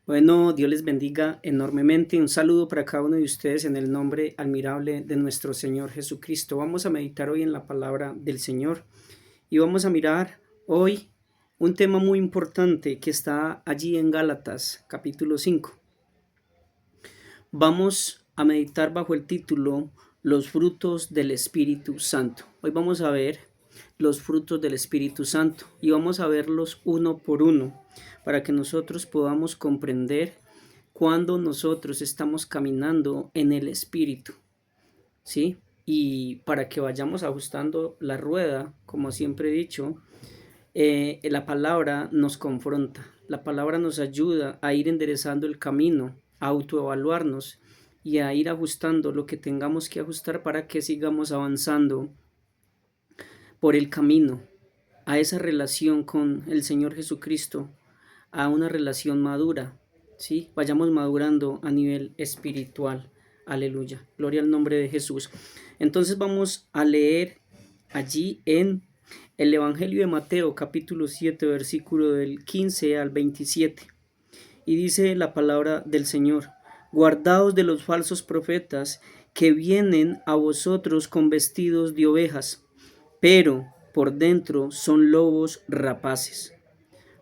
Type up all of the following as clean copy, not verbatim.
Bueno, Dios les bendiga enormemente. Un saludo para cada uno de ustedes en el nombre admirable de nuestro Señor Jesucristo. Vamos a meditar hoy en la palabra del Señor y vamos a mirar hoy un tema muy importante que está allí en Gálatas capítulo 5. Vamos a meditar bajo el título Los frutos del Espíritu Santo. Hoy vamos a ver los frutos del Espíritu Santo y vamos a verlos uno por uno para que nosotros podamos comprender cuando nosotros estamos caminando en el Espíritu, ¿sí? Y para que vayamos ajustando la rueda, como siempre he dicho, la palabra nos confronta, la palabra nos ayuda a ir enderezando el camino, a autoevaluarnos y a ir ajustando lo que tengamos que ajustar para que sigamos avanzando por el camino a esa relación con el Señor Jesucristo, a una relación madura, ¿sí? Vayamos madurando a nivel espiritual. Aleluya. Gloria al nombre de Jesús. Entonces vamos a leer allí en el Evangelio de Mateo, capítulo 7, versículo del 15 al 27. Y dice la palabra del Señor: guardaos de los falsos profetas que vienen a vosotros con vestidos de ovejas, pero por dentro son lobos rapaces.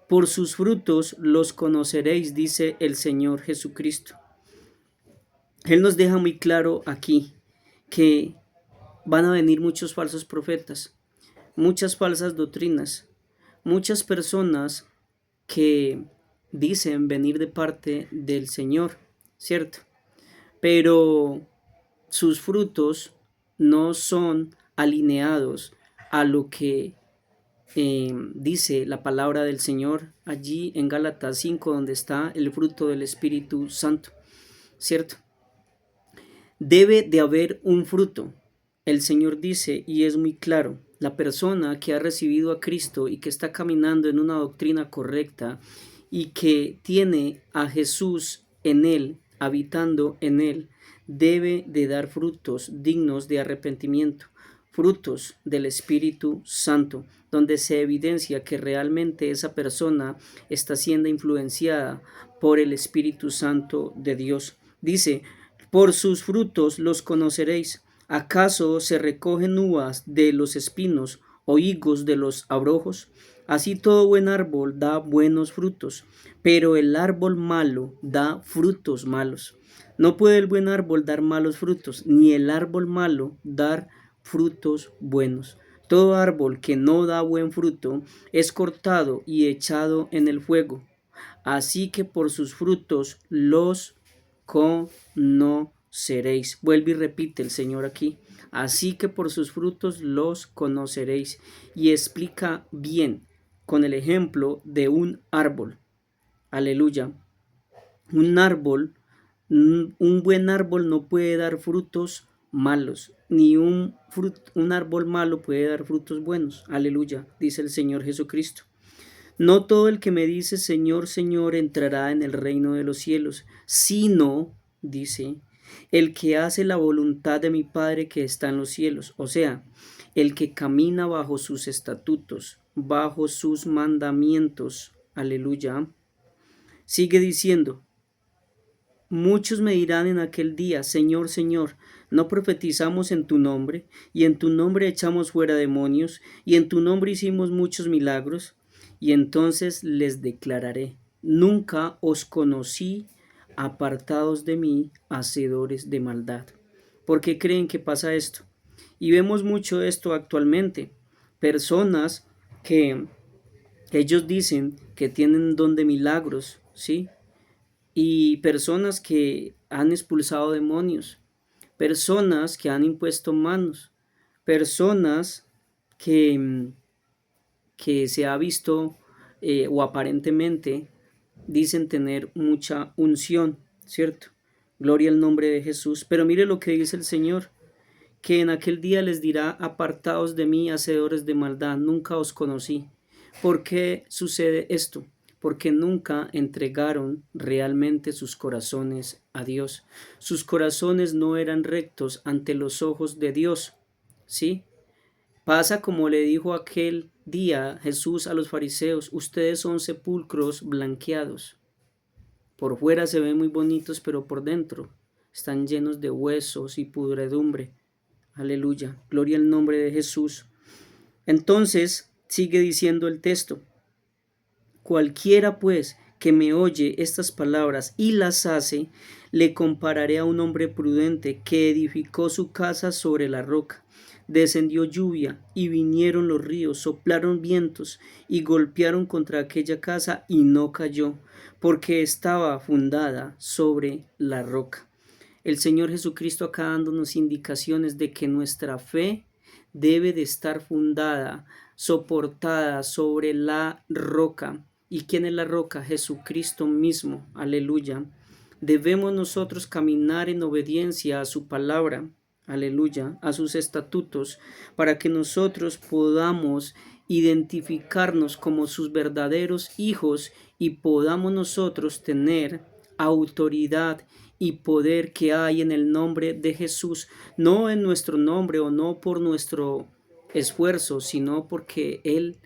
Por sus frutos los conoceréis, dice el Señor Jesucristo. Él nos deja muy claro aquí que van a venir muchos falsos profetas, muchas falsas doctrinas, muchas personas que dicen venir de parte del Señor, ¿cierto? Pero sus frutos no son alineados a lo que dice la palabra del Señor allí en Gálatas 5, donde está el fruto del Espíritu Santo, ¿cierto? Debe de haber un fruto. El Señor dice, y es muy claro, la persona que ha recibido a Cristo y que está caminando en una doctrina correcta y que tiene a Jesús en él, habitando en él, debe de dar frutos dignos de arrepentimiento, frutos del Espíritu Santo, donde se evidencia que realmente esa persona está siendo influenciada por el Espíritu Santo de Dios. Dice, por sus frutos los conoceréis. ¿Acaso se recogen uvas de los espinos o higos de los abrojos? Así todo buen árbol da buenos frutos, pero el árbol malo da frutos malos. No puede el buen árbol dar malos frutos, ni el árbol malo dar frutos buenos. Todo árbol que no da buen fruto es cortado y echado en el fuego. Así que por sus frutos los conoceréis. Vuelve y repite el Señor aquí. Así que por sus frutos los conoceréis. Y explica bien con el ejemplo de un árbol. Aleluya. Un árbol, un buen árbol no puede dar frutos malos, ni un árbol malo puede dar frutos buenos. Aleluya, dice el Señor Jesucristo. No todo el que me dice Señor, Señor entrará en el reino de los cielos, sino, dice, el que hace la voluntad de mi Padre que está en los cielos, o sea, el que camina bajo sus estatutos, bajo sus mandamientos. Aleluya. Sigue diciendo, muchos me dirán en aquel día, Señor, Señor, ¿no profetizamos en tu nombre? Y en tu nombre echamos fuera demonios, y en tu nombre hicimos muchos milagros. Y entonces les declararé, nunca os conocí, apartados de mí, hacedores de maldad. ¿Por qué creen que pasa esto? Y vemos mucho esto actualmente. Personas que ellos dicen que tienen don de milagros, ¿sí? Y personas que han expulsado demonios, personas que han impuesto manos, personas que, que se ha visto o aparentemente dicen tener mucha unción, ¿cierto? Gloria al nombre de Jesús. Pero mire lo que dice el Señor, que en aquel día les dirá, apartaos de mí, hacedores de maldad, nunca os conocí. ¿Por qué sucede esto? Porque nunca entregaron realmente sus corazones a Dios. Sus corazones no eran rectos ante los ojos de Dios, ¿sí? Pasa como le dijo aquel día Jesús a los fariseos, ustedes son sepulcros blanqueados. Por fuera se ven muy bonitos, pero por dentro están llenos de huesos y pudredumbre. Aleluya, gloria al nombre de Jesús. Entonces, sigue diciendo el texto: cualquiera pues que me oye estas palabras y las hace, le compararé a un hombre prudente que edificó su casa sobre la roca. Descendió lluvia y vinieron los ríos, soplaron vientos y golpearon contra aquella casa y no cayó, porque estaba fundada sobre la roca. El Señor Jesucristo acá dándonos indicaciones de que nuestra fe debe de estar fundada, soportada sobre la roca. ¿Y quién es la roca? Jesucristo mismo. Aleluya. Debemos nosotros caminar en obediencia a su palabra. Aleluya, a sus estatutos, para que nosotros podamos identificarnos como sus verdaderos hijos y podamos nosotros tener autoridad y poder que hay en el nombre de Jesús, no en nuestro nombre o no por nuestro esfuerzo, sino porque Él,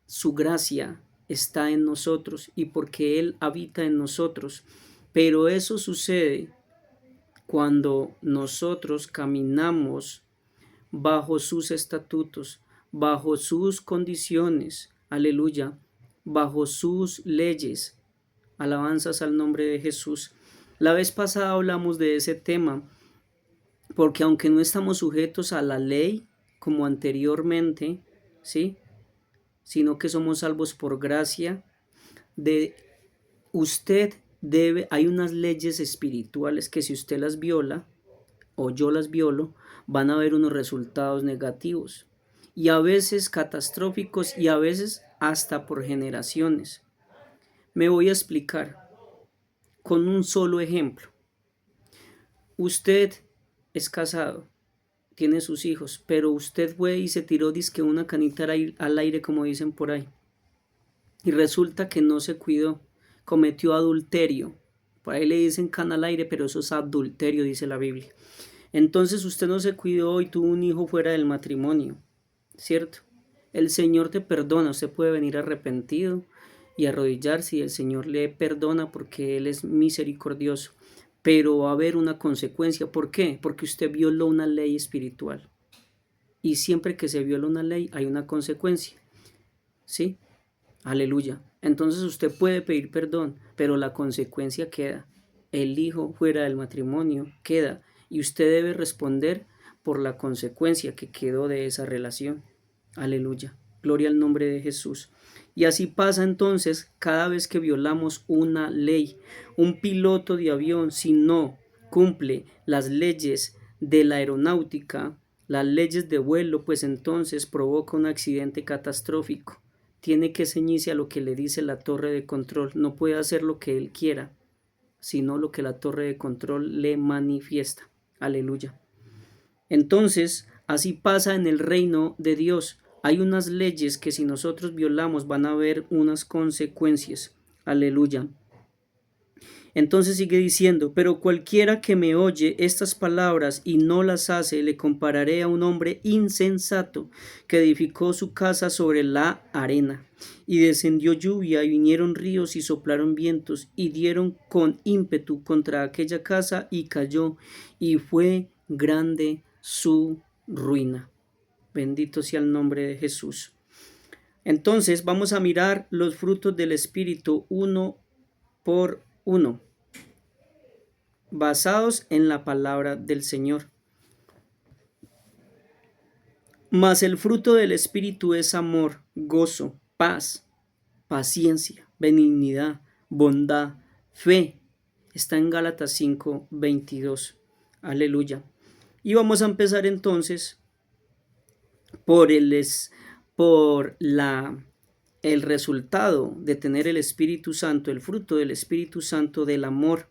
su gracia está en nosotros y porque Él habita en nosotros. Pero eso sucede cuando nosotros caminamos bajo sus estatutos, bajo sus condiciones, aleluya, bajo sus leyes. Alabanzas al nombre de Jesús. La vez pasada hablamos de ese tema, porque aunque no estamos sujetos a la ley como anteriormente, ¿sí?, sino que somos salvos por gracia, de usted debe, hay unas leyes espirituales que si usted las viola o yo las violo, van a haber unos resultados negativos y a veces catastróficos y a veces hasta por generaciones. Me voy a explicar con un solo ejemplo. Usted es casado, tiene sus hijos, pero usted fue y se tiró dizque una canita al aire, como dicen por ahí, y resulta que no se cuidó, cometió adulterio. Por ahí le dicen cana al aire, pero eso es adulterio, dice la Biblia. Entonces usted no se cuidó y tuvo un hijo fuera del matrimonio, ¿cierto? El Señor te perdona, usted puede venir arrepentido y arrodillarse y el Señor le perdona porque Él es misericordioso. Pero va a haber una consecuencia. ¿Por qué? Porque usted violó una ley espiritual. Y siempre que se viola una ley hay una consecuencia. ¿Sí? Aleluya. Entonces usted puede pedir perdón, pero la consecuencia queda. El hijo fuera del matrimonio queda. Y usted debe responder por la consecuencia que quedó de esa relación. Aleluya. Gloria al nombre de Jesús. Y así pasa entonces cada vez que violamos una ley. Un piloto de avión, si no cumple las leyes de la aeronáutica, las leyes de vuelo, pues entonces provoca un accidente catastrófico. Tiene que ceñirse a lo que le dice la torre de control. No puede hacer lo que él quiera, sino lo que la torre de control le manifiesta. Aleluya. Entonces, así pasa en el reino de Dios. Hay unas leyes que si nosotros violamos van a haber unas consecuencias. Aleluya. Entonces sigue diciendo, pero cualquiera que me oye estas palabras y no las hace, le compararé a un hombre insensato que edificó su casa sobre la arena. Y descendió lluvia y vinieron ríos y soplaron vientos y dieron con ímpetu contra aquella casa y cayó y fue grande su ruina. Bendito sea el nombre de Jesús. Entonces vamos a mirar los frutos del Espíritu uno por uno, basados en la palabra del Señor. Mas el fruto del Espíritu es amor, gozo, paz, paciencia, benignidad, bondad, fe. Está en Gálatas 5:22. Aleluya. Y vamos a empezar entonces por el resultado de tener el Espíritu Santo, el fruto del Espíritu Santo, del amor.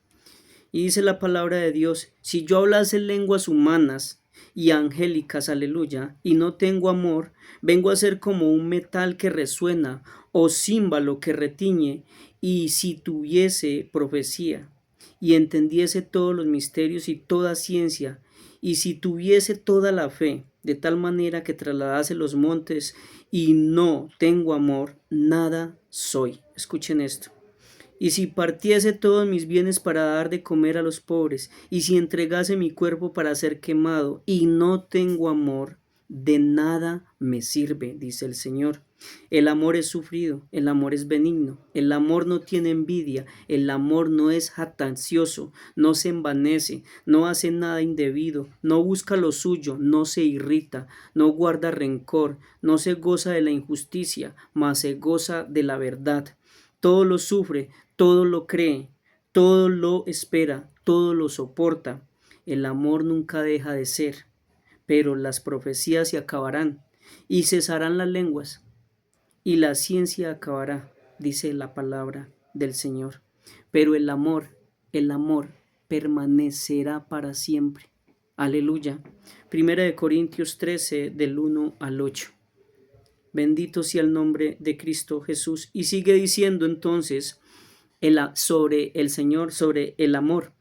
Y dice la palabra de Dios, si yo hablase lenguas humanas y angélicas, aleluya, y no tengo amor, vengo a ser como un metal que resuena o címbalo que retiñe, y si tuviese profecía y entendiese todos los misterios y toda ciencia, y si tuviese toda la fe, de tal manera que trasladase los montes y no tengo amor, nada soy. Escuchen esto. Y si partiese todos mis bienes para dar de comer a los pobres, y si entregase mi cuerpo para ser quemado, y no tengo amor, de nada me sirve, dice el Señor. El amor es sufrido, el amor es benigno, el amor no tiene envidia, el amor no es jactancioso, no se envanece, no hace nada indebido, no busca lo suyo, no se irrita, no guarda rencor, no se goza de la injusticia, mas se goza de la verdad. Todo lo sufre, todo lo cree, todo lo espera, todo lo soporta. El amor nunca deja de ser, pero las profecías se acabarán y cesarán las lenguas y la ciencia acabará, dice la palabra del Señor. Pero el amor permanecerá para siempre. Aleluya. Primera de Corintios 13, del 1 al 8. Bendito sea el nombre de Cristo Jesús. Y sigue diciendo entonces sobre el Señor, sobre el amor,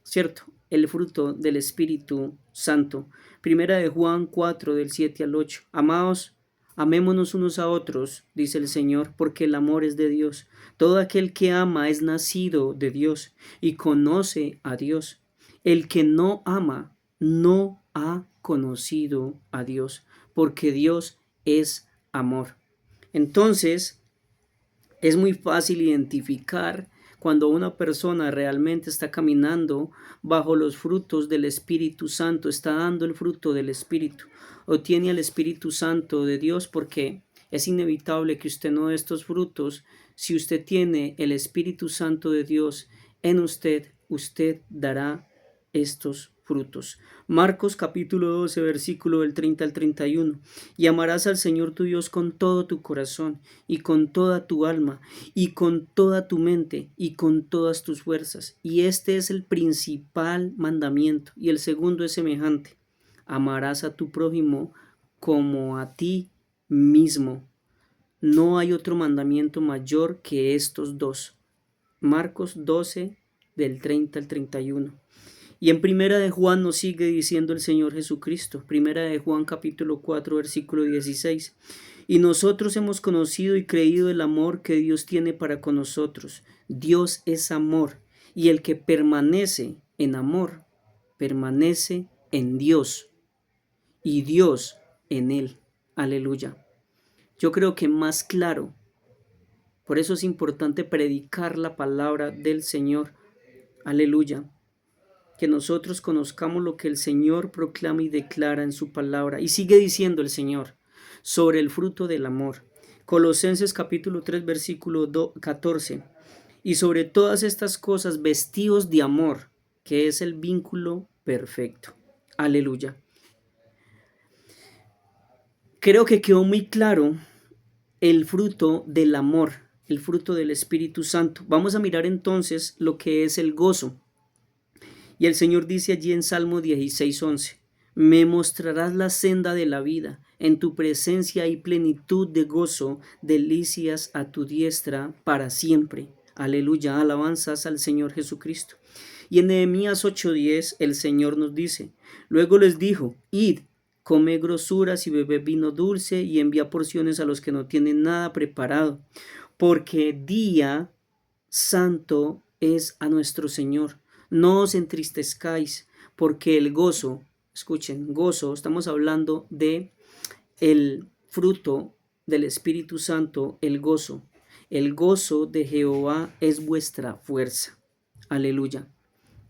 ¿cierto? El fruto del Espíritu Santo. Primera de Juan 4, del 7 al 8. Amados, amémonos unos a otros, dice el Señor, porque el amor es de Dios. Todo aquel que ama es nacido de Dios y conoce a Dios. El que no ama no ha conocido a Dios, porque Dios es amor. Entonces, es muy fácil identificar cuando una persona realmente está caminando bajo los frutos del Espíritu Santo, está dando el fruto del Espíritu o tiene el Espíritu Santo de Dios, porque es inevitable que usted no dé estos frutos. Si usted tiene el Espíritu Santo de Dios en usted, usted dará estos frutos. Marcos capítulo 12, versículo del 30 al 31. Y amarás al Señor tu Dios con todo tu corazón y con toda tu alma y con toda tu mente y con todas tus fuerzas. Y este es el principal mandamiento. Y el segundo es semejante: amarás a tu prójimo como a ti mismo. No hay otro mandamiento mayor que estos dos. Marcos 12, del 30 al 31. Y en Primera de Juan nos sigue diciendo el Señor Jesucristo, Primera de Juan capítulo 4, versículo 16. Y nosotros hemos conocido y creído el amor que Dios tiene para con nosotros. Dios es amor, y el que permanece en amor, permanece en Dios, y Dios en él. Aleluya. Yo creo que más claro, por eso es importante predicar la palabra del Señor. Aleluya. Que nosotros conozcamos lo que el Señor proclama y declara en su palabra. Y sigue diciendo el Señor sobre el fruto del amor. Colosenses capítulo 3, versículo 14. Y sobre todas estas cosas vestidos de amor, que es el vínculo perfecto. Aleluya. Creo que quedó muy claro el fruto del amor, el fruto del Espíritu Santo. Vamos a mirar entonces lo que es el gozo. Y el Señor dice allí en Salmo 16:11, me mostrarás la senda de la vida, en tu presencia hay plenitud de gozo, delicias a tu diestra para siempre. Aleluya, alabanzas al Señor Jesucristo. Y en Nehemías 8:10 el Señor nos dice, luego les dijo, id, come grosuras y bebe vino dulce y envía porciones a los que no tienen nada preparado, porque día santo es a nuestro Señor. No os entristezcáis, porque el gozo, escuchen, gozo, estamos hablando de el fruto del Espíritu Santo, el gozo. El gozo de Jehová es vuestra fuerza. Aleluya.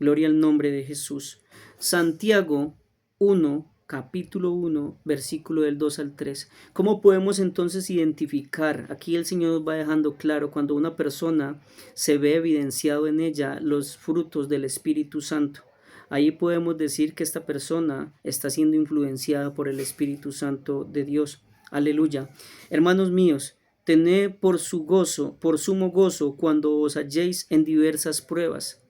Gloria al nombre de Jesús. Santiago 1, capítulo 1, versículo del 2 al 3. ¿Cómo podemos entonces identificar? Aquí el Señor nos va dejando claro cuando una persona se ve evidenciado en ella los frutos del Espíritu Santo. Ahí podemos decir que esta persona está siendo influenciada por el Espíritu Santo de Dios. Aleluya. Hermanos míos, tened por sumo gozo cuando os halléis en diversas pruebas,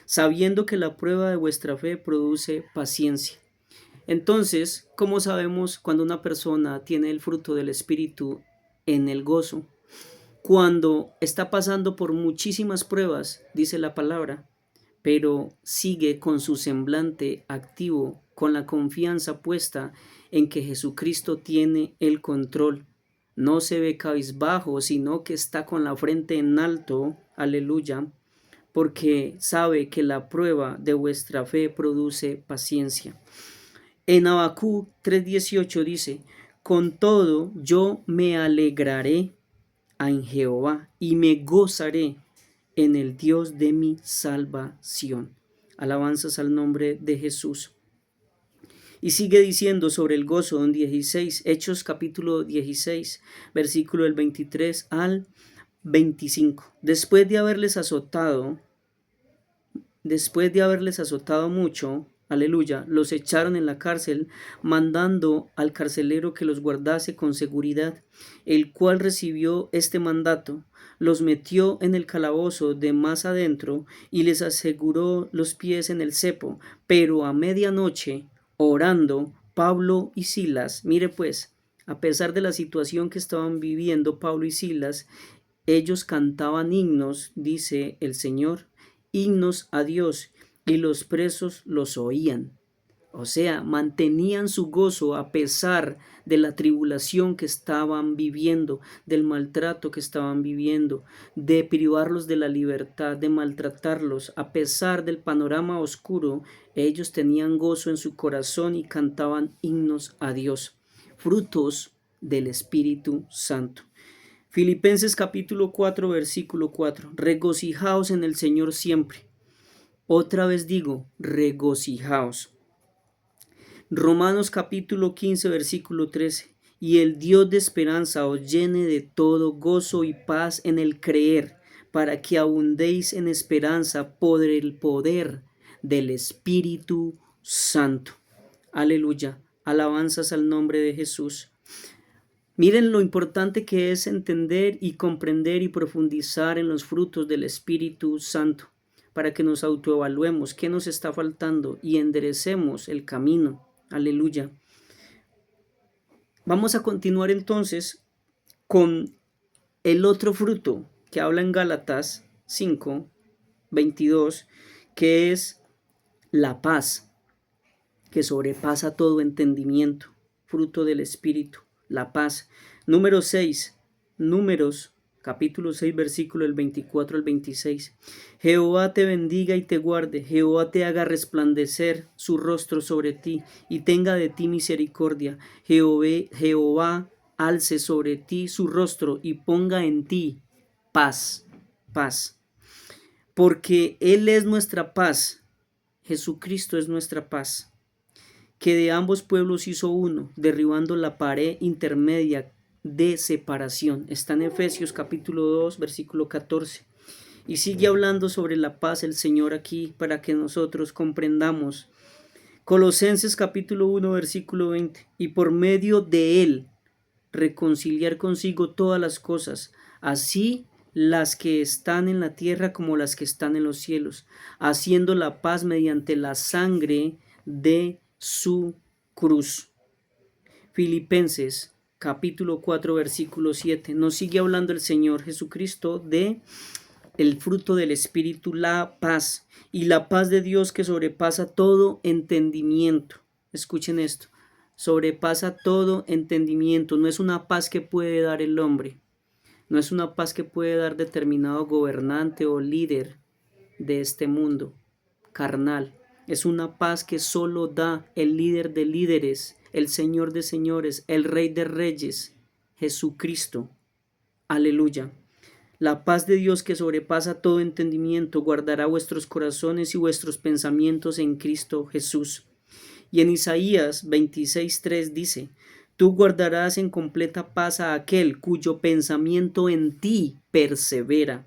sabiendo que la prueba de vuestra fe produce paciencia. Entonces, ¿cómo sabemos cuando una persona tiene el fruto del Espíritu en el gozo? Cuando está pasando por muchísimas pruebas, dice la palabra, pero sigue con su semblante activo, con la confianza puesta en que Jesucristo tiene el control. no se ve cabizbajo, sino que está con la frente en alto, aleluya, porque sabe que la prueba de vuestra fe produce paciencia. En Habacuc 3:18 dice, con todo yo me alegraré en Jehová y me gozaré en el Dios de mi salvación. Alabanzas al nombre de Jesús. Y sigue diciendo sobre el gozo en 16, Hechos capítulo 16, versículo del 23 al 25. Después de haberles azotado mucho, aleluya, los echaron en la cárcel, mandando al carcelero que los guardase con seguridad, el cual recibió este mandato, los metió en el calabozo de más adentro y les aseguró los pies en el cepo, pero a medianoche, orando, Pablo y Silas, mire pues, a pesar de la situación que estaban viviendo Pablo y Silas, ellos cantaban himnos, dice el Señor, himnos a Dios, y los presos los oían. O sea, mantenían su gozo a pesar de la tribulación que estaban viviendo, del maltrato que estaban viviendo, de privarlos de la libertad, de maltratarlos. A pesar del panorama oscuro, ellos tenían gozo en su corazón y cantaban himnos a Dios, frutos del Espíritu Santo. Filipenses capítulo 4, versículo 4. Regocijaos en el Señor siempre. Otra vez digo, regocijaos. Romanos capítulo 15, versículo 13. Y el Dios de esperanza os llene de todo gozo y paz en el creer, para que abundéis en esperanza por el poder del Espíritu Santo. Aleluya. Alabanzas al nombre de Jesús. Miren lo importante que es entender y comprender y profundizar en los frutos del Espíritu Santo, para que nos autoevaluemos qué nos está faltando y enderecemos el camino. Aleluya. Vamos a continuar entonces con el otro fruto que habla en Gálatas 5:22, que es la paz, que sobrepasa todo entendimiento, fruto del Espíritu, la paz. Número 6, Números capítulo 6, versículo del 24 al 26. Jehová te bendiga y te guarde, Jehová te haga resplandecer su rostro sobre ti y tenga de ti misericordia. Jehová alce sobre ti su rostro y ponga en ti paz, paz. Porque Él es nuestra paz, Jesucristo es nuestra paz, que de ambos pueblos hizo uno, derribando la pared intermedia de separación. Está en Efesios capítulo 2, versículo 14. Y sigue hablando sobre la paz el Señor aquí para que nosotros comprendamos. Colosenses capítulo 1, versículo 20. Y por medio de Él reconciliar consigo todas las cosas, así las que están en la tierra como las que están en los cielos, haciendo la paz mediante la sangre de su cruz. Filipenses capítulo 4, versículo 7. Nos sigue hablando el Señor Jesucristo de el fruto del Espíritu, la paz, y la paz de Dios que sobrepasa todo entendimiento. Escuchen esto, sobrepasa todo entendimiento. No es una paz que puede dar el hombre, no es una paz que puede dar determinado gobernante o líder de este mundo carnal. Es una paz que solo da el líder de líderes, el Señor de señores, el Rey de reyes, Jesucristo. Aleluya. La paz de Dios que sobrepasa todo entendimiento guardará vuestros corazones y vuestros pensamientos en Cristo Jesús. Y en Isaías 26:3 dice, tú guardarás en completa paz a aquel cuyo pensamiento en ti persevera.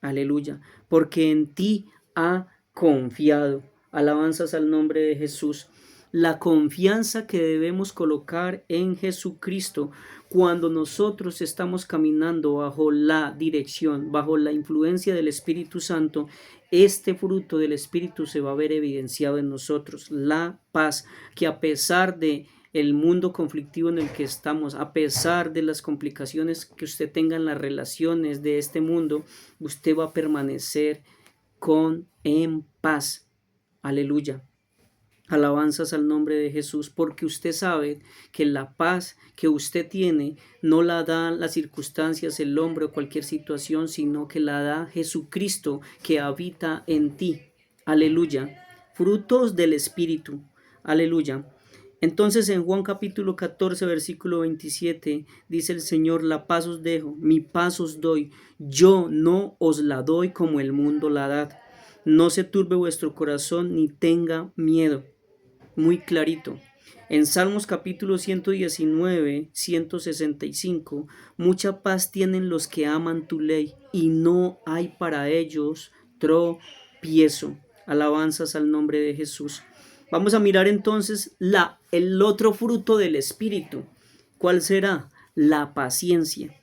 Aleluya. Porque en ti ha confiado. Alabanzas al nombre de Jesús. La confianza que debemos colocar en Jesucristo cuando nosotros estamos caminando bajo la dirección, bajo la influencia del Espíritu Santo, este fruto del Espíritu se va a ver evidenciado en nosotros. La paz, que a pesar de el mundo conflictivo en el que estamos, a pesar de las complicaciones que usted tenga en las relaciones de este mundo, usted va a permanecer en paz. Aleluya. Alabanzas al nombre de Jesús, porque usted sabe que la paz que usted tiene no la dan las circunstancias, el hombre o cualquier situación, sino que la da Jesucristo que habita en ti. Aleluya. Frutos del Espíritu. Aleluya. Entonces en Juan capítulo 14, versículo 27, dice el Señor: la paz os dejo, mi paz os doy, yo no os la doy como el mundo la da. No se turbe vuestro corazón ni tenga miedo. Muy clarito. En Salmos capítulo 119, 165, mucha paz tienen los que aman tu ley y no hay para ellos tropiezo. Alabanzas al nombre de Jesús. Vamos a mirar entonces el otro fruto del Espíritu. ¿Cuál será? La paciencia.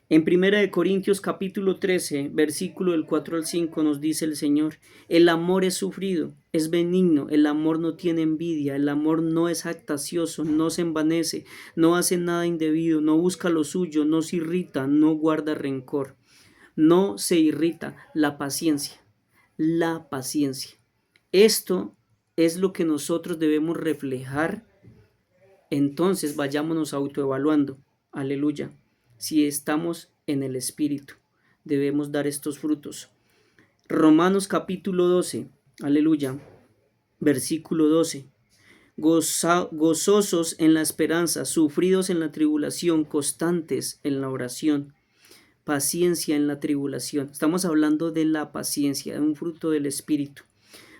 En 1 Corintios capítulo 13, versículo del 4 al 5 nos dice el Señor: el amor es sufrido, es benigno, el amor no tiene envidia, el amor no es jactancioso, no se envanece, no hace nada indebido, no busca lo suyo, no se irrita, no guarda rencor, no se irrita. La paciencia, la paciencia. Esto es lo que nosotros debemos reflejar. Entonces vayámonos autoevaluando. Aleluya. Si estamos en el Espíritu, debemos dar estos frutos. Romanos capítulo 12, aleluya, versículo 12. Gozosos en la esperanza, sufridos en la tribulación, constantes en la oración. Paciencia en la tribulación. Estamos hablando de la paciencia, de un fruto del Espíritu.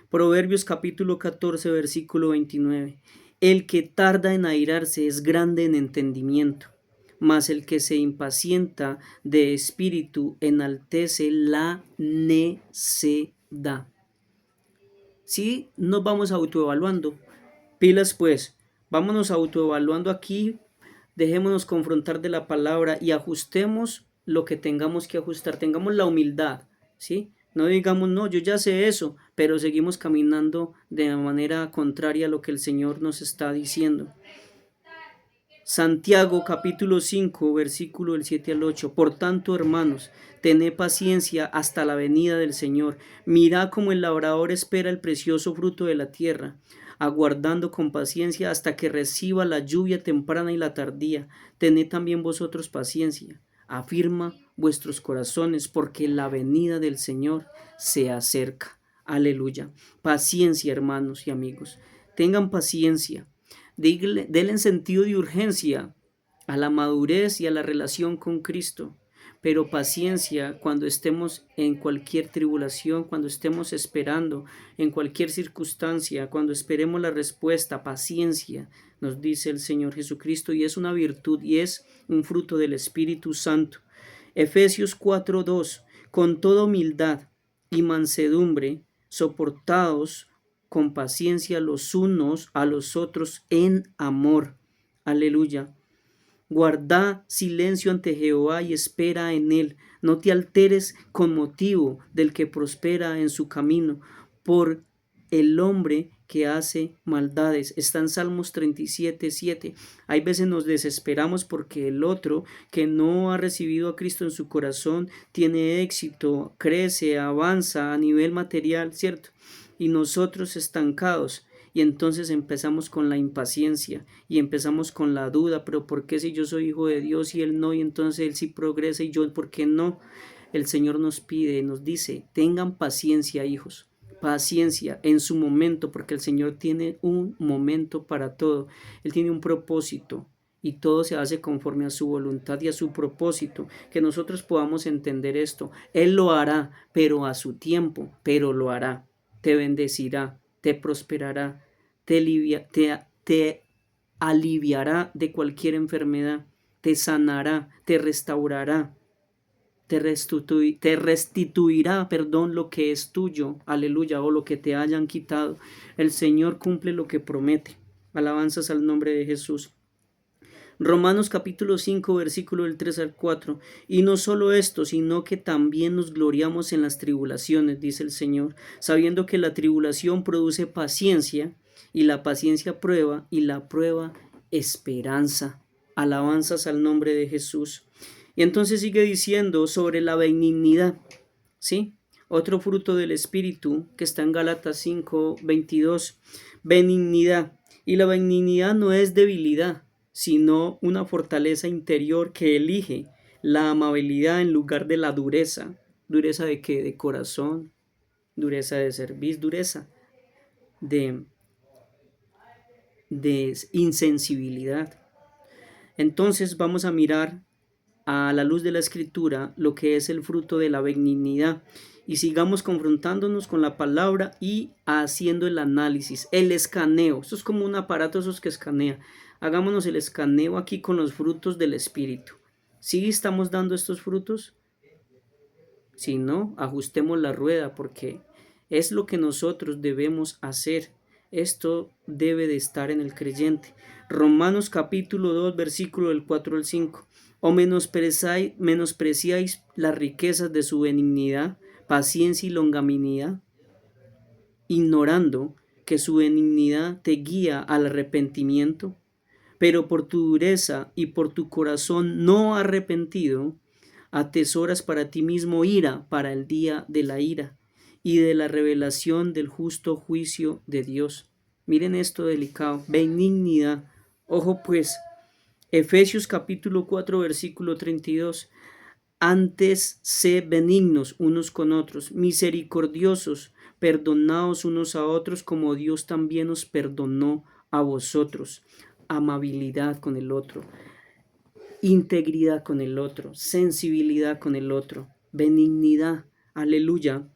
Proverbios capítulo 14, versículo 29. El que tarda en airarse es grande en entendimiento, mas el que se impacienta de espíritu enaltece la necedad. Sí, nos vamos autoevaluando. Pilas pues, vámonos autoevaluando aquí, dejémonos confrontar de la palabra y ajustemos lo que tengamos que ajustar, tengamos la humildad, ¿sí? No digamos, no, yo ya sé eso, pero seguimos caminando de manera contraria a lo que el Señor nos está diciendo. Santiago capítulo 5, versículo del 7 al 8. Por tanto, hermanos, tened paciencia hasta la venida del Señor. Mirad como el labrador espera el precioso fruto de la tierra, aguardando con paciencia hasta que reciba la lluvia temprana y la tardía. Tened también vosotros paciencia. Afirma vuestros corazones, porque la venida del Señor se acerca. Aleluya. Paciencia, hermanos y amigos. Tengan paciencia. Denle sentido de urgencia a la madurez y a la relación con Cristo, pero paciencia cuando estemos en cualquier tribulación, cuando estemos esperando, en cualquier circunstancia, cuando esperemos la respuesta. Paciencia, nos dice el Señor Jesucristo, y es una virtud y es un fruto del Espíritu Santo. Efesios 4:2. Con toda humildad y mansedumbre, soportados con paciencia los unos a los otros en amor. Aleluya. Guarda silencio ante Jehová y espera en él. No te alteres con motivo del que prospera en su camino, por el hombre que hace maldades. Está en Salmos 37:7. Hay veces nos desesperamos porque el otro que no ha recibido a Cristo en su corazón tiene éxito, crece, avanza a nivel material, ¿cierto? Y nosotros estancados. Y entonces empezamos con la impaciencia y empezamos con la duda, pero ¿por qué si yo soy hijo de Dios y él no? Y entonces él sí progresa y yo, ¿por qué no? El Señor nos pide, nos dice: tengan paciencia, hijos, paciencia en su momento, porque el Señor tiene un momento para todo. Él tiene un propósito y todo se hace conforme a su voluntad y a su propósito. Que nosotros podamos entender esto. Él lo hará, pero a su tiempo, pero lo hará. Te bendecirá, te prosperará, te aliviará de cualquier enfermedad, te sanará, te restaurará, te restituirá, lo que es tuyo, aleluya, o lo que te hayan quitado. El Señor cumple lo que promete. Alabanzas al nombre de Jesús. Romanos capítulo 5, versículo del 3 al 4. Y no solo esto, sino que también nos gloriamos en las tribulaciones, dice el Señor, sabiendo que la tribulación produce paciencia, y la paciencia prueba, y la prueba esperanza. Alabanzas al nombre de Jesús. Y entonces sigue diciendo sobre la benignidad, ¿sí? Otro fruto del Espíritu que está en Gálatas 5:22, benignidad. Y la benignidad no es debilidad, sino una fortaleza interior que elige la amabilidad en lugar de la dureza. ¿Dureza de qué? De corazón, dureza de servicio, dureza de, de insensibilidad. Entonces vamos a mirar a la luz de la escritura lo que es el fruto de la benignidad y sigamos confrontándonos con la palabra y haciendo el análisis, el escaneo. Esto es como un aparato esos que escanea. Hagámonos el escaneo aquí con los frutos del Espíritu. ¿Sí estamos dando estos frutos? Si no, ajustemos la rueda porque es lo que nosotros debemos hacer. Esto debe de estar en el creyente. Romanos capítulo 2, versículo del 4 al 5. O menospreciáis las riquezas de su benignidad, paciencia y longanimidad, ignorando que su benignidad te guía al arrepentimiento, pero por tu dureza y por tu corazón no arrepentido, atesoras para ti mismo ira para el día de la ira y de la revelación del justo juicio de Dios. Miren esto delicado, benignidad. Ojo pues, Efesios capítulo 4 versículo 32. Antes sed benignos unos con otros, misericordiosos, perdonaos unos a otros como Dios también os perdonó a vosotros. Amabilidad con el otro, integridad con el otro, sensibilidad con el otro, benignidad. Aleluya.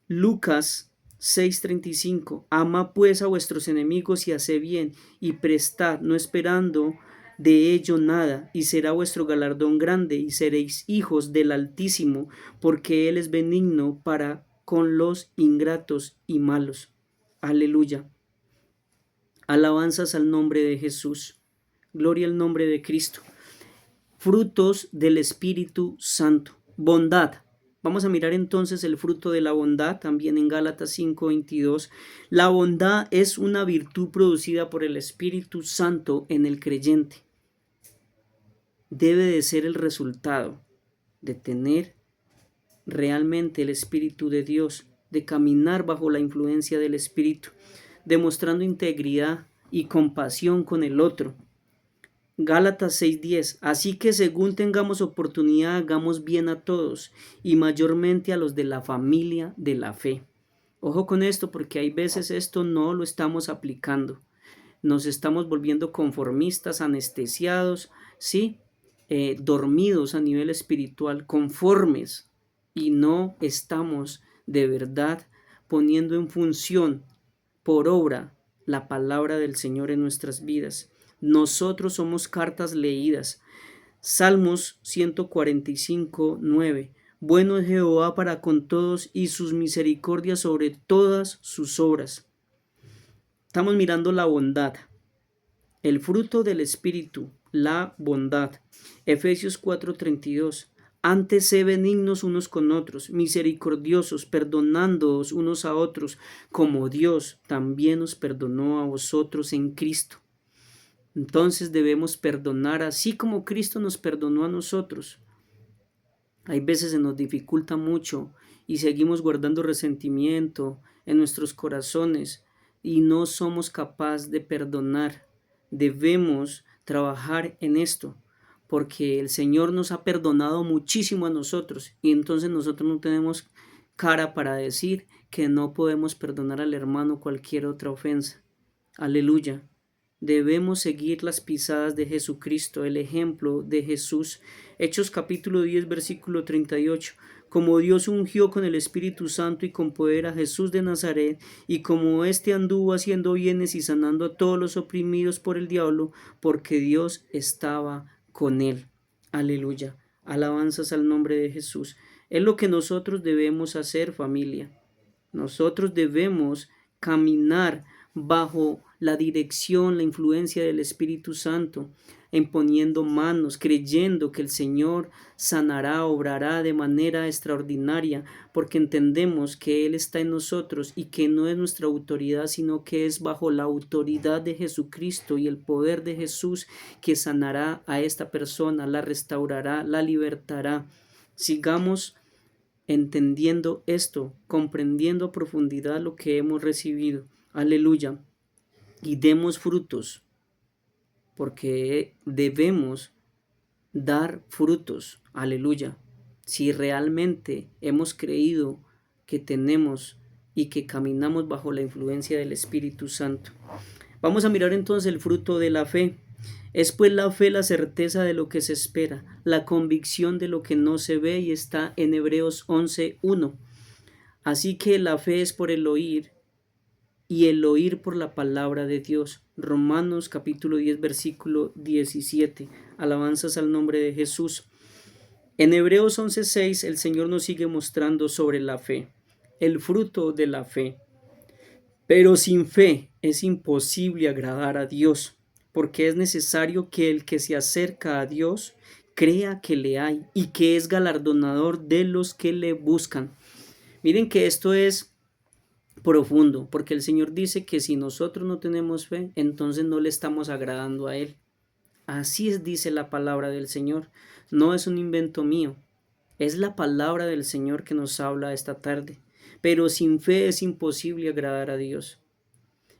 Lucas 6:35. Amad pues a vuestros enemigos y haced bien, y prestad, no esperando de ello nada, y será vuestro galardón grande, y seréis hijos del Altísimo, porque Él es benigno para con los ingratos y malos. Aleluya. Alabanzas al nombre de Jesús. Gloria al nombre de Cristo. Frutos del Espíritu Santo. Bondad. Vamos a mirar entonces el fruto de la bondad también en Gálatas 5:22. La bondad es una virtud producida por el Espíritu Santo en el creyente. Debe de ser el resultado de tener realmente el Espíritu de Dios, de caminar bajo la influencia del Espíritu, demostrando integridad y compasión con el otro. Gálatas 6:10. Así que según tengamos oportunidad, hagamos bien a todos y mayormente a los de la familia de la fe. Ojo con esto porque hay veces esto no lo estamos aplicando. Nos estamos volviendo conformistas, anestesiados, ¿sí? Dormidos a nivel espiritual, conformes y no estamos de verdad poniendo en función por obra la palabra del Señor en nuestras vidas. Nosotros somos cartas leídas. Salmos 145:9. Bueno es Jehová para con todos y sus misericordias sobre todas sus obras. Estamos mirando la bondad, el fruto del Espíritu, la bondad. Efesios 4:32. Antes sé benignos unos con otros, misericordiosos, perdonándoos unos a otros, como Dios también os perdonó a vosotros en Cristo. Entonces debemos perdonar así como Cristo nos perdonó a nosotros. Hay veces se nos dificulta mucho y seguimos guardando resentimiento en nuestros corazones y no somos capaces de perdonar. Debemos trabajar en esto porque el Señor nos ha perdonado muchísimo a nosotros y entonces nosotros no tenemos cara para decir que no podemos perdonar al hermano cualquier otra ofensa. Aleluya. Debemos seguir las pisadas de Jesucristo, el ejemplo de Jesús. Hechos capítulo 10, versículo 38. Como Dios ungió con el Espíritu Santo y con poder a Jesús de Nazaret, y como éste anduvo haciendo bienes y sanando a todos los oprimidos por el diablo, porque Dios estaba con él. Aleluya. Alabanzas al nombre de Jesús. Es lo que nosotros debemos hacer, familia. Nosotros debemos caminar bajo la dirección, la influencia del Espíritu Santo, imponiendo manos, creyendo que el Señor sanará, obrará de manera extraordinaria, porque entendemos que Él está en nosotros y que no es nuestra autoridad, sino que es bajo la autoridad de Jesucristo y el poder de Jesús que sanará a esta persona, la restaurará, la libertará. Sigamos entendiendo esto, comprendiendo a profundidad lo que hemos recibido. Aleluya. Y demos frutos, porque debemos dar frutos. Aleluya. Si realmente hemos creído que tenemos y que caminamos bajo la influencia del Espíritu Santo. Vamos a mirar entonces el fruto de la fe. Es pues la fe la certeza de lo que se espera, la convicción de lo que no se ve, y está en Hebreos 11:1. Así que la fe es por el oír, y el oír por la palabra de Dios. Romanos capítulo 10 versículo 17. Alabanzas al nombre de Jesús. En Hebreos 11:6 el Señor nos sigue mostrando sobre la fe, el fruto de la fe. Pero sin fe es imposible agradar a Dios, porque es necesario que el que se acerca a Dios crea que le hay y que es galardonador de los que le buscan. Miren que esto es profundo, porque el Señor dice que si nosotros no tenemos fe, entonces no le estamos agradando a Él. Así es, dice la palabra del Señor. No es un invento mío, es la palabra del Señor que nos habla esta tarde. Pero sin fe es imposible agradar a Dios.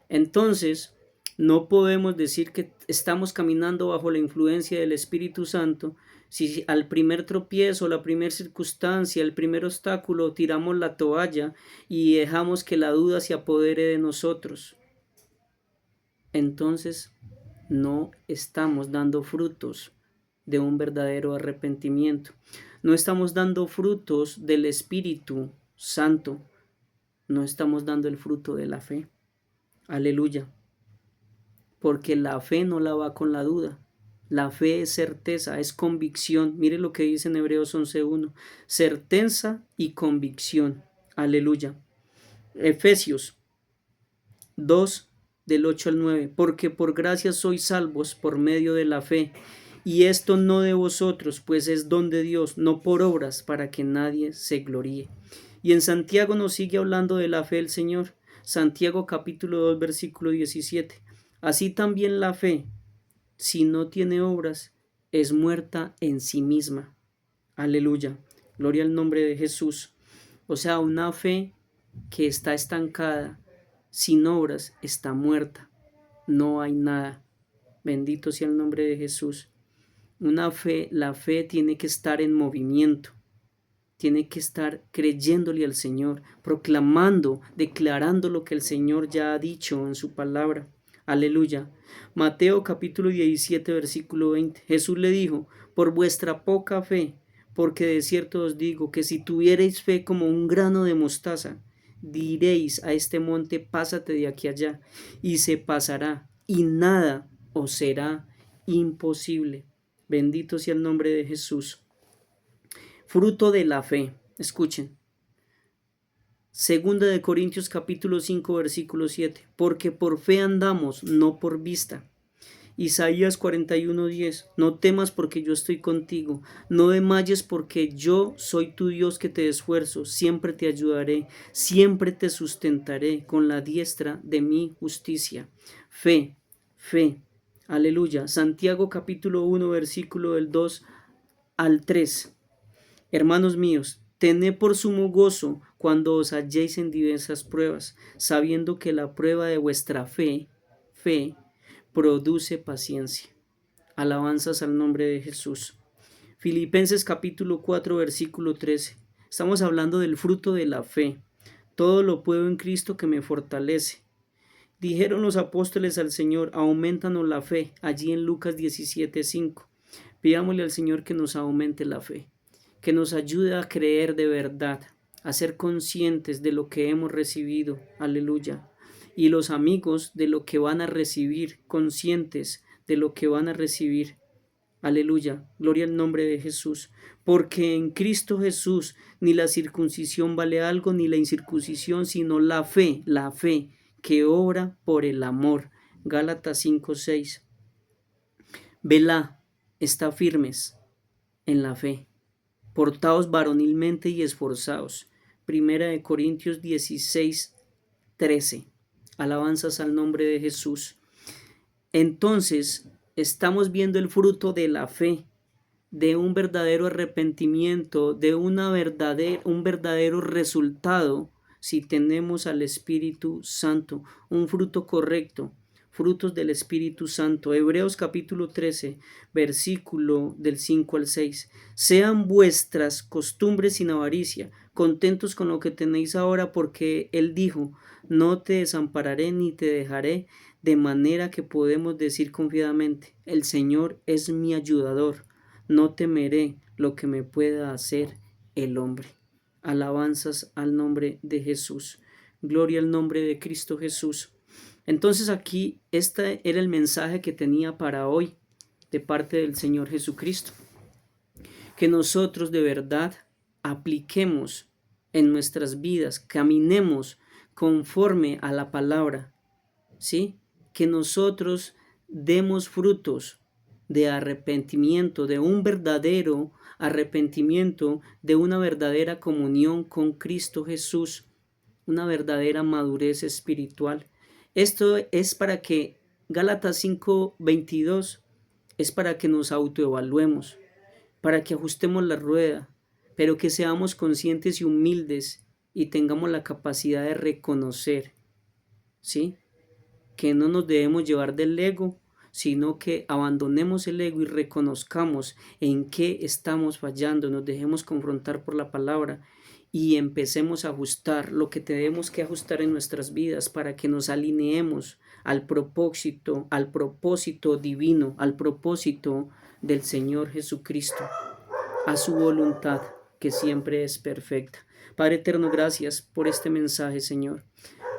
Entonces, no podemos decir que estamos caminando bajo la influencia del Espíritu Santo si al primer tropiezo, la primera circunstancia, el primer obstáculo, tiramos la toalla y dejamos que la duda se apodere de nosotros. Entonces, no estamos dando frutos de un verdadero arrepentimiento. No estamos dando frutos del Espíritu Santo. No estamos dando el fruto de la fe. Aleluya. Porque la fe no la va con la duda. La fe es certeza, es convicción. Mire lo que dice en Hebreos 11:1. Certeza y convicción. Aleluya. Efesios 2, del 8 al 9. Porque por gracia sois salvos por medio de la fe. Y esto no de vosotros, pues es don de Dios, no por obras, para que nadie se gloríe. Y en Santiago nos sigue hablando de la fe del Señor. Santiago capítulo 2, versículo 17. Así también la fe, si no tiene obras, es muerta en sí misma. Aleluya. Gloria al nombre de Jesús. O sea, una fe que está estancada, sin obras, está muerta. No hay nada. Bendito sea el nombre de Jesús. Una fe, la fe tiene que estar en movimiento. Tiene que estar creyéndole al Señor, proclamando, declarando lo que el Señor ya ha dicho en su palabra. Aleluya. Mateo capítulo 17 versículo 20. Jesús le dijo, por vuestra poca fe, porque de cierto os digo que si tuviereis fe como un grano de mostaza, diréis a este monte, pásate de aquí allá, y se pasará, y nada os será imposible. Bendito sea el nombre de Jesús. Fruto de la fe. Escuchen. Segunda de Corintios capítulo 5 versículo 7. Porque por fe andamos, no por vista. Isaías 41:10. No temas porque yo estoy contigo. No desmayes porque yo soy tu Dios que te esfuerzo. Siempre te ayudaré. Siempre te sustentaré con la diestra de mi justicia. Fe, fe. Aleluya. Santiago capítulo 1 versículo del 2 al 3. Hermanos míos, tened por sumo gozo cuando os halléis en diversas pruebas, sabiendo que la prueba de vuestra fe produce paciencia. Alabanzas al nombre de Jesús. Filipenses capítulo 4 versículo 13. Estamos hablando del fruto de la fe. Todo lo puedo en Cristo que me fortalece. Dijeron los apóstoles al Señor, aumentanos la fe, allí en Lucas 17:5. Pidámosle al Señor que nos aumente la fe, que nos ayude a creer de verdad, a ser conscientes de lo que hemos recibido. Aleluya. Y los amigos de lo que van a recibir, conscientes de lo que van a recibir. Aleluya. Gloria al nombre de Jesús. Porque en Cristo Jesús ni la circuncisión vale algo, ni la incircuncisión, sino la fe que obra por el amor. Gálatas 5:6. Velá, está firmes en la fe. Portaos varonilmente y esforzaos. Primera de Corintios 16:13. Alabanzas al nombre de Jesús. Entonces, estamos viendo el fruto de la fe. de un verdadero arrepentimiento, de un verdadero resultado, si tenemos al Espíritu Santo, un fruto correcto, frutos del Espíritu Santo. Hebreos capítulo 13, versículo del 5 al 6. Sean vuestras costumbres sin avaricia, contentos con lo que tenéis ahora, porque Él dijo, no te desampararé ni te dejaré, de manera que podemos decir confiadamente, el Señor es mi ayudador, no temeré lo que me pueda hacer el hombre. Alabanzas al nombre de Jesús. Gloria al nombre de Cristo Jesús. Entonces aquí este era el mensaje que tenía para hoy de parte del Señor Jesucristo. Que nosotros de verdad apliquemos en nuestras vidas, caminemos conforme a la palabra, ¿sí? Que nosotros demos frutos de arrepentimiento, de un verdadero arrepentimiento, de una verdadera comunión con Cristo Jesús, una verdadera madurez espiritual. Esto es para que Gálatas 5:22 es para que nos autoevaluemos, para que ajustemos la rueda, pero que seamos conscientes y humildes y tengamos la capacidad de reconocer, ¿sí? Que no nos debemos llevar del ego, sino que abandonemos el ego y reconozcamos en qué estamos fallando, nos dejemos confrontar por la palabra y empecemos a ajustar lo que tenemos que ajustar en nuestras vidas para que nos alineemos al propósito divino, al propósito del Señor Jesucristo, a su voluntad, que siempre es perfecta. Padre eterno, gracias por este mensaje, Señor.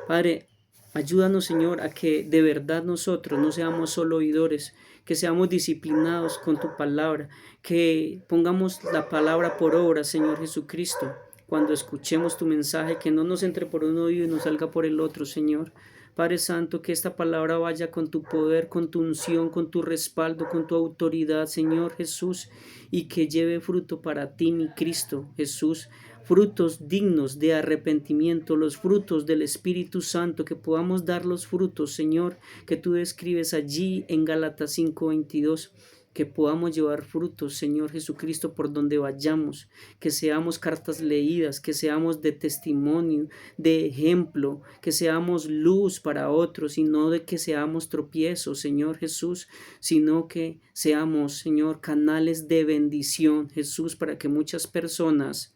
Padre, ayúdanos, Señor, a que de verdad nosotros no seamos solo oidores, que seamos disciplinados con tu palabra, que pongamos la palabra por obra, Señor Jesucristo. Cuando escuchemos tu mensaje, que no nos entre por un oído y nos salga por el otro, Señor. Padre Santo, que esta palabra vaya con tu poder, con tu unción, con tu respaldo, con tu autoridad, Señor Jesús, y que lleve fruto para ti, mi Cristo Jesús, frutos dignos de arrepentimiento, los frutos del Espíritu Santo, que podamos dar los frutos, Señor, que tú describes allí en Gálatas 5:22. Que podamos llevar frutos, Señor Jesucristo, por donde vayamos, que seamos cartas leídas, que seamos de testimonio, de ejemplo, que seamos luz para otros y no de que seamos tropiezos, Señor Jesús, sino que seamos, Señor, canales de bendición, Jesús, para que muchas personas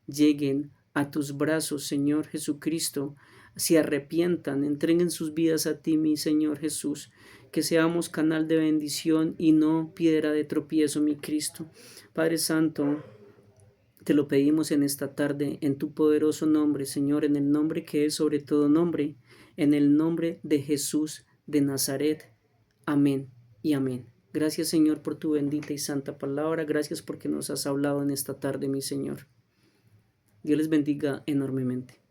lleguen a tus brazos, Señor Jesucristo, se arrepientan, entreguen sus vidas a ti, mi Señor Jesús, que seamos canal de bendición y no piedra de tropiezo, mi Cristo. Padre Santo, te lo pedimos en esta tarde, en tu poderoso nombre, Señor, en el nombre que es sobre todo nombre, en el nombre de Jesús de Nazaret. Amén y amén. Gracias, Señor, por tu bendita y santa palabra. Gracias porque nos has hablado en esta tarde, mi Señor. Dios les bendiga enormemente.